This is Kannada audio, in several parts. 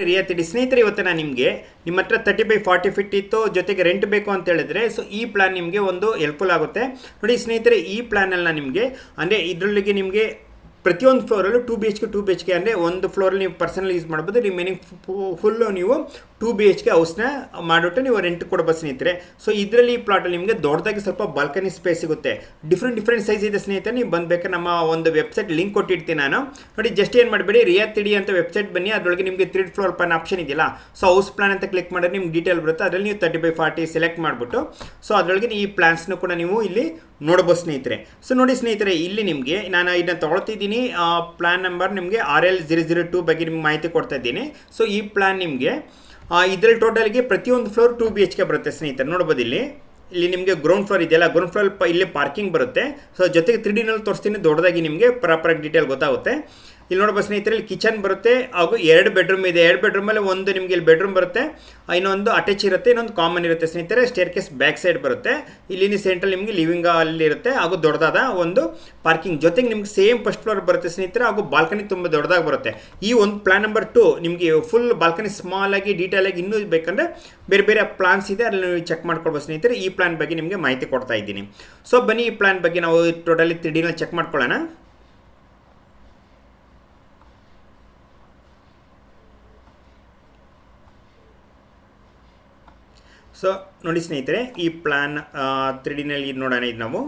ರಿಯಾಯಿತಿ ಸ್ನೇಹಿತರೆ, ಇವತ್ತು ನಾನು ನಿಮಗೆ ನಿಮ್ಮ ಹತ್ರ 30/40 ಫೀಟ್ ಇತ್ತು, ಜೊತೆಗೆ ರೆಂಟ್ ಬೇಕು ಅಂತ ಹೇಳಿದ್ರೆ ಸೊ ಈ ಪ್ಲಾನ್ ನಿಮಗೆ ಒಂದು ಹೆಲ್ಪ್ಫುಲ್ ಆಗುತ್ತೆ. ನೋಡಿ ಸ್ನೇಹಿತರೆ, ಈ ಪ್ಲಾನಲ್ಲಿ ನಿಮಗೆ ಅಂದರೆ ಇದರೊಳಗೆ ನಿಮಗೆ ಪ್ರತಿಯೊಂದು ಫ್ಲೋರಲ್ಲೂ 2 BHK ಅಂದರೆ ಒಂದು ಫ್ಲೋರಲ್ಲಿ ನೀವು ಪರ್ಸನಲ್ ಯೂಸ್ ಮಾಡ್ಬೋದು, ರಿಮೈನಿಂಗ್ ಫುಲ್ಲು ನೀವು 2 BHK ಹೌಸ್ನ ಮಾಡಿಬಿಟ್ಟು ನೀವು ರೆಂಟ್ ಕೊಡಬಹುದು ಸ್ನೇಹಿತರೆ. ಸೊ ಇದರಲ್ಲಿ ಈ ಪ್ಲಾಟಲ್ಲಿ ನಿಮಗೆ ದೊಡ್ಡದಾಗಿ ಸ್ವಲ್ಪ ಬಾಲ್ಕನಿ ಸ್ಪೇಸ್ ಸಿಗುತ್ತೆ. ಡಿಫ್ರೆಂಟ್ ಸೈಜ್ ಇದೆ ಸ್ನೇಹಿತರೆ. ನೀವು ಬಂದಬೇಕಾದ್ರೆ ನಮ್ಮ ಒಂದು ವೆಬ್ಸೈಟ್ ಲಿಂಕ್ ಕೊಟ್ಟಿರ್ತೀನಿ ನಾನು. ನೋಡಿ ಜಸ್ಟ್ ಏನು ಮಾಡಬೇಡಿ, ರಿಯಾಯಿತಿ ಅಂತ ವೆಬ್ಸೈಟ್ ಬನ್ನಿ, ಅದರೊಳಗೆ ನಿಮಗೆ 3rd ಫ್ಲೋರ್ ಪ್ಲಾನ್ ಆಪ್ಷನ್ ಇದೆಯಲ್ಲ, ಸೊ ಹೌಸ್ ಪ್ಲಾನ್ ಅಂತ ಕ್ಲಿಕ್ ಮಾಡಿದ್ರೆ ನಿಮ್ಗೆ ಡೀಟೇಲ್ ಬರುತ್ತೆ. ಅದರಲ್ಲಿ ನೀವು 30/40 ಸೆಲೆಕ್ಟ್ ಮಾಡಿಬಿಟ್ಟು ಸೊ ಅದರೊಳಗೆ ಈ ಪ್ಲಾನ್ಸ್ನು ಕೂಡ ನೀವು ಇಲ್ಲಿ ನೋಡ್ಬೋದು ಸ್ನೇಹಿತರೆ. ಸೊ ನೋಡಿ ಸ್ನೇಹಿತರೆ, ಇಲ್ಲಿ ನಿಮಗೆ ನಾನು ಇದನ್ನು ತೊಗೊಳ್ತಿದ್ದೀನಿ. ಪ್ಲಾನ್ ನಂಬರ್ ನಿಮಗೆ RL002 ಬಗ್ಗೆ ನಿಮ್ಗೆ ಮಾಹಿತಿ ಕೊಡ್ತಾ ಇದ್ದೀನಿ. ಸೊ ಈ ಪ್ಲಾನ್ ನಿಮಗೆ ಇದರಲ್ಲಿ ಟೋಟಲ್ಗೆ ಪ್ರತಿಯೊಂದು ಫ್ಲೋರ್ 2 BHK ಬರುತ್ತೆ ಸ್ನೇಹಿತರೆ. ನೋಡ್ಬೋದು ಇಲ್ಲಿ ನಿಮಗೆ ಗ್ರೌಂಡ್ ಫ್ಲೋರ್ ಇದೆಯಲ್ಲ, ಗ್ರೌಂಡ್ ಫ್ಲೋರ್ ಇಲ್ಲಿ ಪಾರ್ಕಿಂಗ್ ಬರುತ್ತೆ. ಸೊ ಜೊತೆಗೆ 3Dನಲ್ಲಿ ತೋರಿಸ್ತೀನಿ, ದೊಡ್ಡದಾಗಿ ನಿಮಗೆ ಪ್ರಾಪರಾಗಿ ಡೀಟೇಲ್ ಗೊತ್ತಾಗುತ್ತೆ. ಇಲ್ಲಿ ನೋಡ್ಬೋದು ಸ್ನೇಹಿತರೆ, ಇಲ್ಲಿ ಕಿಚನ್ ಬರುತ್ತೆ, ಹಾಗೂ 2 ಬೆಡ್ರೂಮ್ ಇದೆ. 2 ಬೆಡ್ರೂಮಲ್ಲಿ ಒಂದು ನಿಮಗೆ ಇಲ್ಲಿ ಬೆಡ್ರೂಮ್ ಬರುತ್ತೆ, ಇನ್ನೊಂದು ಅಟ್ಯಾಚ್ ಇರುತ್ತೆ, ಇನ್ನೊಂದು ಕಾಮನ್ ಇರುತ್ತೆ ಸ್ನೇಹಿತರೆ. ಸ್ಟೇರ್ ಕೇಸ್ ಬ್ಯಾಕ್ ಸೈಡ್ ಬರುತ್ತೆ. ಇಲ್ಲಿ ಸೆಂಟ್ರಲ್ ನಿಮಗೆ ಲಿವಿಂಗ್ ಅಲ್ಲಿ ಇರುತ್ತೆ, ಹಾಗೂ ದೊಡ್ಡದಾದ ಒಂದು ಪಾರ್ಕಿಂಗ್. ಜೊತೆಗೆ ನಿಮ್ಗೆ ಸೇಮ್ ಫಸ್ಟ್ ಫ್ಲೋರ್ ಬರುತ್ತೆ ಸ್ನೇಹಿತರೆ, ಹಾಗೂ ಬಾಲ್ಕನಿ ತುಂಬ ದೊಡ್ಡದಾಗಿ ಬರುತ್ತೆ. ಈ ಒಂದು ಪ್ಲಾನ್ ನಂಬರ್ 2 ನಿಮಗೆ ಫುಲ್ ಬಾಲ್ಕನಿ ಸ್ಮಾಲ್ ಆಗಿ ಡೀಟೇಲ್ ಆಗಿ ಇನ್ನೂ ಬೇಕಂದರೆ ಬೇರೆ ಪ್ಲಾನ್ಸ್ ಇದೆ, ಅಲ್ಲಿ ನೀವು ಚೆಕ್ ಮಾಡ್ಕೊಳ್ಬೋದು ಸ್ನೇಹಿತರೆ. ಈ ಪ್ಲಾನ್ ಬಗ್ಗೆ ನಿಮಗೆ ಮಾಹಿತಿ ಕೊಡ್ತಾ ಇದ್ದೀನಿ. ಸೊ ಬನ್ನಿ, ಈ ಪ್ಲಾನ್ ಬಗ್ಗೆ ನಾವು ಟೋಟಲಿ 3Dನಲ್ಲಿ ಚೆಕ್ ಮಾಡ್ಕೊಳ್ಳೋಣ. ಸೊ ನೋಡಿ ಸ್ನೇಹಿತರೆ, ಈ ಪ್ಲಾನ್ 3Dನಲ್ಲಿ ನೋಡೋಣ. ಇದು ನಾವು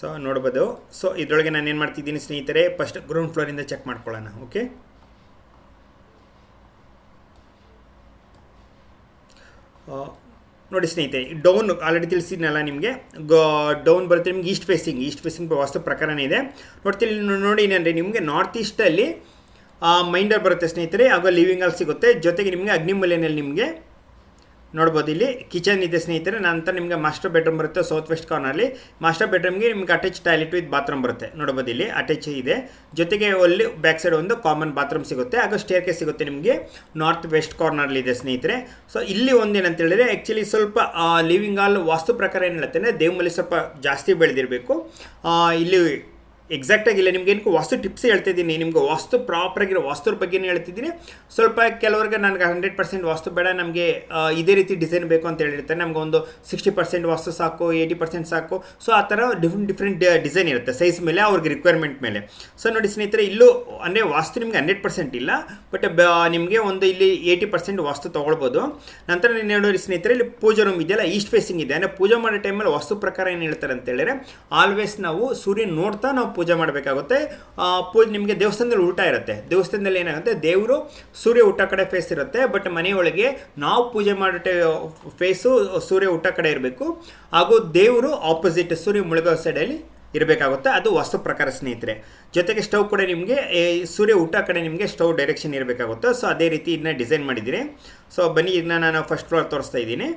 ಸೊ ನೋಡ್ಬೋದು. ಸೊ ಇದರೊಳಗೆ ನಾನು ಏನು ಮಾಡ್ತಿದ್ದೀನಿ ಸ್ನೇಹಿತರೆ, ಫಸ್ಟ್ ಗ್ರೌಂಡ್ ಫ್ಲೋರಿಂದ ಚೆಕ್ ಮಾಡ್ಕೊಳ್ಳೋಣ. ಓಕೆ, ನೋಡಿ ಸ್ನೇಹಿತರೆ, ಡೌನ್ ಆಲ್ರೆಡಿ ತಿಳಿಸಿದ್ನಲ್ಲ ನಿಮಗೆ, ಡೌನ್ ಬರುತ್ತೆ ನಿಮ್ಗೆ ಈಸ್ಟ್ ಫೇಸಿಂಗ್ ವಾಸ್ತು ಪ್ರಕಾರನೇ ಇದೆ. ನೋಡಿ ಏನಂದರೆ ನಿಮಗೆ ನಾರ್ತ್ ಈಸ್ಟಲ್ಲಿ ಮೈಂಡರ್ ಬರುತ್ತೆ ಸ್ನೇಹಿತರೆ, ಹಾಗೂ ಲಿವಿಂಗ್ ಹಾಲ್ ಸಿಗುತ್ತೆ. ಜೊತೆಗೆ ನಿಮಗೆ ಅಗ್ನಿಮೂಲೆಯಲ್ಲಿ ನಿಮಗೆ ನೋಡ್ಬೋದು ಇಲ್ಲಿ ಕಿಚನ್ ಇದೆ ಸ್ನೇಹಿತರೆ. ನಂತರ ನಿಮಗೆ ಮಾಸ್ಟರ್ ಬೆಡ್ರೂಮ್ ಬರುತ್ತೆ ಸೌತ್ ವೆಸ್ಟ್ ಕಾರ್ನರ್ಲಿ. ಮಾಸ್ಟರ್ ಬೆಡ್ರೂಮ್ಗೆ ನಿಮಗೆ ಅಟ್ಯಾಚ್ ಟಾಯ್ಲೆಟ್ ವಿತ್ ಬಾತ್ರೂಮ್ ಬರುತ್ತೆ. ನೋಡ್ಬೋದು ಇಲ್ಲಿ ಅಟ್ಯಾಚ್ ಇದೆ. ಜೊತೆಗೆ ಅಲ್ಲಿ ಬ್ಯಾಕ್ ಸೈಡ್ ಒಂದು ಕಾಮನ್ ಬಾತ್ರೂಮ್ ಸಿಗುತ್ತೆ, ಹಾಗೂ ಸ್ಟೇರ್ ಕೇಸ್ ಸಿಗುತ್ತೆ ನಿಮಗೆ ನಾರ್ತ್ ವೆಸ್ಟ್ ಕಾರ್ನರ್ಲಿ ಇದೆ ಸ್ನೇಹಿತರೆ. ಸೊ ಇಲ್ಲಿ ಒಂದೇನಂತ ಹೇಳಿದ್ರೆ, ಆ್ಯಕ್ಚುಲಿ ಸ್ವಲ್ಪ ಲಿವಿಂಗ್ ಹಾಲ್ ವಾಸ್ತು ಪ್ರಕಾರ ಏನು ಹೇಳುತ್ತೆ ಅಂದರೆ ದೇವಮಲ್ಲಿ ಸ್ವಲ್ಪ ಜಾಸ್ತಿ ಬೆಳೆದಿರಬೇಕು. ಇಲ್ಲಿ ಎಕ್ಸಾಕ್ಟಾಗಿ ಇಲ್ಲ, ನಿಮ್ಗೆ ಏನಕ್ಕೆ ವಾಸ್ತು ಟಿಪ್ಸ್ ಹೇಳ್ತಿದ್ದೀನಿ, ನಿಮಗೆ ವಾಸ್ತು ಪ್ರಾಪರಾಗಿರೋ ವಾಸ್ತುರ ಬಗ್ಗೆನೇ ಹೇಳ್ತಿದ್ದೀನಿ. ಸ್ವಲ್ಪ ಕೆಲವರಿಗೆ ನನಗೆ 100% ವಾಸ್ತು ಬೇಡ, ನಮಗೆ ಇದೇ ರೀತಿ ಡಿಸೈನ್ ಬೇಕು ಅಂತ ಹೇಳಿರ್ತಾರೆ. ನಮ್ಗೆ ಒಂದು 60% ವಾಸ್ತು ಸಾಕು, 80% ಸಾಕು. ಸೊ ಆ ಥರ ಡಿಫ್ರೆಂಟ್ ಡಿಸೈನ್ ಇರುತ್ತೆ ಸೈಜ್ ಮೇಲೆ, ಅವ್ರಿಗೆ ರಿಕ್ವೈರ್ಮೆಂಟ್ ಮೇಲೆ. ಸೊ ನೋಡಿ ಸ್ನೇಹಿತರೆ, ಇಲ್ಲೂ ಅಂದರೆ ವಾಸ್ತು ನಿಮಗೆ 100% ಇಲ್ಲ, ಬಟ್ ನಿಮಗೆ ಒಂದು ಇಲ್ಲಿ 80% ವಾಸ್ತು ತೊಗೊಳ್ಬೋದು. ನಂತರ ನೀವು ನೋಡಿ ಸ್ನೇಹಿತರೆ, ಇಲ್ಲಿ ಪೂಜಾ ರೂಮ್ ಇದೆಯಲ್ಲ, ಈಸ್ಟ್ ಫೇಸಿಂಗ್ ಇದೆ. ಅಂದರೆ ಪೂಜೆ ಮಾಡೋ ಟೈಮಲ್ಲಿ ವಾಸ್ತು ಪ್ರಕಾರ ಏನು ಹೇಳ್ತಾರೆ ಅಂತ ಹೇಳಿದ್ರೆ, ಆಲ್ವೇಸ್ ನಾವು ಸೂರ್ಯನ ನೋಡ್ತಾ ನಾವು ಪೂಜೆ ಮಾಡಬೇಕಾಗುತ್ತೆ. ನಿಮಗೆ ದೇವಸ್ಥಾನದಲ್ಲಿ ಊಟ ಇರುತ್ತೆ. ದೇವಸ್ಥಾನದಲ್ಲಿ ಏನಾಗುತ್ತೆ, ದೇವರು ಸೂರ್ಯ ಊಟ ಕಡೆ ಫೇಸ್ ಇರುತ್ತೆ, ಬಟ್ ಮನೆಯೊಳಗೆ ನಾವು ಪೂಜೆ ಮಾಡೋ ಫೇಸು ಸೂರ್ಯ ಊಟ ಕಡೆ ಇರಬೇಕು, ಹಾಗೂ ದೇವರು ಆಪೋಸಿಟ್ ಸೂರ್ಯ ಮುಳುಗೋ ಸೈಡಲ್ಲಿ ಇರಬೇಕಾಗುತ್ತೆ. ಅದು ವಾಸ್ತು ಪ್ರಕಾರ ಸ್ನೇಹಿತರೆ. ಜೊತೆಗೆ ಸ್ಟವ್ ಕೂಡ ನಿಮಗೆ ಸೂರ್ಯ ಊಟ ಕಡೆ ನಿಮಗೆ ಸ್ಟವ್ ಡೈರೆಕ್ಷನ್ ಇರಬೇಕಾಗುತ್ತೆ. ಸೊ ಅದೇ ರೀತಿ ಇದನ್ನ ಡಿಸೈನ್ ಮಾಡಿದ್ದೀನಿ. ಸೊ ಬನ್ನಿ, ಇದನ್ನ ನಾನು ಫಸ್ಟ್ ಫ್ಲೋರ್ ತೋರಿಸ್ತಾ ಇದ್ದೀನಿ.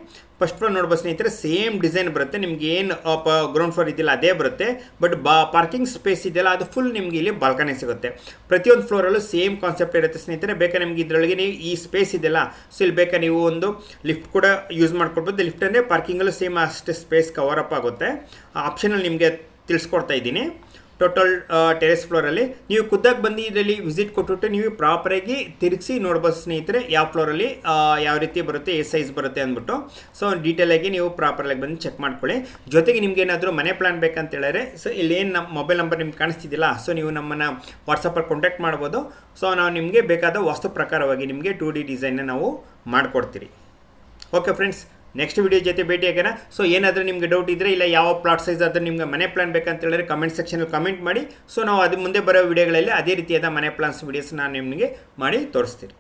ಫಸ್ಟ್ ಫ್ಲೋರ್ ನೋಡ್ಬೋದು ಸ್ನೇಹಿತರೆ, ಸೇಮ್ ಡಿಸೈನ್ ಬರುತ್ತೆ. ನಿಮ್ಗೆ ಏನು ಗ್ರೌಂಡ್ ಫ್ಲೋರ್ ಇದೆಯಲ್ಲ ಅದೇ ಬರುತ್ತೆ, ಬಟ್ ಪಾರ್ಕಿಂಗ್ ಸ್ಪೇಸ್ ಇದೆಯಲ್ಲ ಅದು ಫುಲ್ ನಿಮಗೆ ಇಲ್ಲಿ ಬಾಲ್ಕನಿ ಸಿಗುತ್ತೆ. ಪ್ರತಿಯೊಂದು ಫ್ಲೋರಲ್ಲೂ ಸೇಮ್ ಕಾನ್ಸೆಪ್ಟ್ ಇರುತ್ತೆ ಸ್ನೇಹಿತರೆ. ಬೇಕಾದ್ರೆ ನಿಮ್ಗೆ ಇದರೊಳಗೆ ನೀವು ಈ ಸ್ಪೇಸ್ ಇದೆಯಲ್ಲ, ಸೊ ಇಲ್ಲಿ ಬೇಕಾದ್ರೆ ನೀವು ಒಂದು ಲಿಫ್ಟ್ ಕೂಡ ಯೂಸ್ ಮಾಡ್ಕೊಳ್ಬೋದು. ಲಿಫ್ಟ್ ಅಂದರೆ ಪಾರ್ಕಿಂಗಲ್ಲೂ ಸೇಮ್ ಅಷ್ಟು ಸ್ಪೇಸ್ ಕವರ್ ಅಪ್ ಆಗುತ್ತೆ. ಆಪ್ಷನಲ್ಲಿ ನಿಮಗೆ ತಿಳಿಸ್ಕೊಡ್ತಾ ಇದ್ದೀನಿ. ಟೋಟಲ್ ಟೆರೆಸ್ ಫ್ಲೋರಲ್ಲಿ ನೀವು ಖುದ್ದಾಗಿ ಬಂದು ಇದರಲ್ಲಿ ವಿಸಿಟ್ ಕೊಟ್ಬಿಟ್ಟು ನೀವು ಪ್ರಾಪರಾಗಿ ತಿರುಗಿಸಿ ನೋಡ್ಬೋದು ಸ್ನೇಹಿತರೆ, ಯಾವ ಫ್ಲೋರಲ್ಲಿ ಯಾವ ರೀತಿ ಬರುತ್ತೆ, ಸೈಜ್ ಬರುತ್ತೆ ಅಂದ್ಬಿಟ್ಟು. ಸೊ ಡೀಟೇಲಾಗಿ ನೀವು ಪ್ರಾಪರಾಗಿ ಬಂದು ಚೆಕ್ ಮಾಡ್ಕೊಳ್ಳಿ. ಜೊತೆಗೆ ನಿಮ್ಗೆ ಏನಾದರೂ ಮನೆ ಪ್ಲಾನ್ ಬೇಕಂತ ಹೇಳಿದ್ರೆ, ಸೊ ಇಲ್ಲಿ ಏನು ನಮ್ಮ ಮೊಬೈಲ್ ನಂಬರ್ ನಿಮ್ಗೆ ಕಾಣಿಸ್ತಿದ್ದಿಲ್ಲ, ಸೊ ನೀವು ನಮ್ಮನ್ನು ವಾಟ್ಸಪ್ಪಲ್ಲಿ ಕಾಂಟ್ಯಾಕ್ಟ್ ಮಾಡ್ಬೋದು. ಸೊ ನಾವು ನಿಮಗೆ ಬೇಕಾದ ವಾಸ್ತು ಪ್ರಕಾರವಾಗಿ ನಿಮಗೆ 2D ಡಿಸೈನ್ನ ನಾವು ಮಾಡಿಕೊಡ್ತೀರಿ. ಓಕೆ ಫ್ರೆಂಡ್ಸ್, ನೆಕ್ಸ್ಟ್ ವಿಡಿಯೋ ಜೊತೆ ಭೇಟಿಯಾಗೋಣ. ಸೊ ಏನಾದರೂ ನಿಮಗೆ ಡೌಟ್ ಇದ್ದರೆ, ಇಲ್ಲ ಯಾವ ಪ್ಲಾಟ್ ಸೈಜ್ ಆದರೂ ನಿಮಗೆ ಮನೆ ಪ್ಲಾನ್ ಬೇಕಂತ ಹೇಳಿದ್ರೆ ಕಮೆಂಟ್ ಸೆಕ್ಷನಲ್ಲಿ ಕಮೆಂಟ್ ಮಾಡಿ. ಸೊ ನಾವು ಅದು ಮುಂದೆ ಬರೋ ವಿಡಿಯೋಗಳಲ್ಲಿ ಅದೇ ರೀತಿಯಾದ ಮನೆ ಪ್ಲಾನ್ಸ್ ವಿಡಿಯೋಸ್ ನಾನು ನಿಮಗೆ ಮಾಡಿ ತೋರಿಸ್ತೀನಿ.